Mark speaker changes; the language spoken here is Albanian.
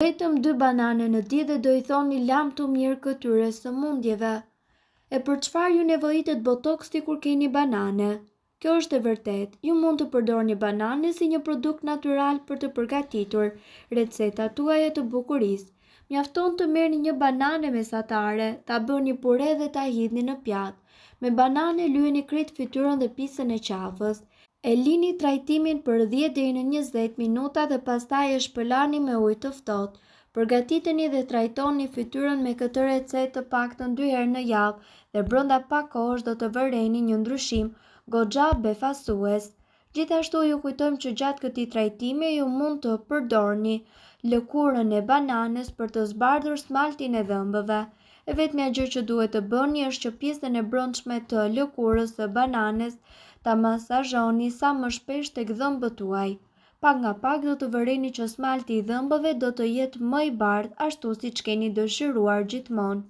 Speaker 1: Vetëm 2 banane në ditë dhe do i thoni lam të mirë këtyre sëmundjeve. E për çfarë ju nevojitet botoksi kur keni banane? Kjo është e vërtet, ju mund të përdorni banane si një produkt natyral për të përgatitur recetat tuaja të bukurisë. Mjafton të merrni një banane mesatare, ta bëni pure dhe ta hidhni në pjatë. Me banane lyheni krejt fytyrën dhe pisën e qafës. E lini trajtimin për 10 deri në 20 minuta dhe pastaj e shpëlani me ujë të ftohtë. Përgatiteni dhe trajtoni fytyrën me këtë recetë të paktën 2 herë në javë dhe brenda pak kohësh do të vërejni një ndryshim goxha befasues. Gjithashtu ju kujtojmë që gjatë këtij trajtimi ju mund të përdorni lëkurën e bananës për të zbardhur smaltin e dhëmbëve. E vetmja gjë që duhet të bëni është që pjesën e brendshme të lëkurës së bananës ta masazhoni sa më shpesh tek dhëmbët tuaj. Pak nga pak do të vëreni që smalti i dhëmbëve do të jetë më i bardhë ashtu siç keni dëshiruar gjithmonë.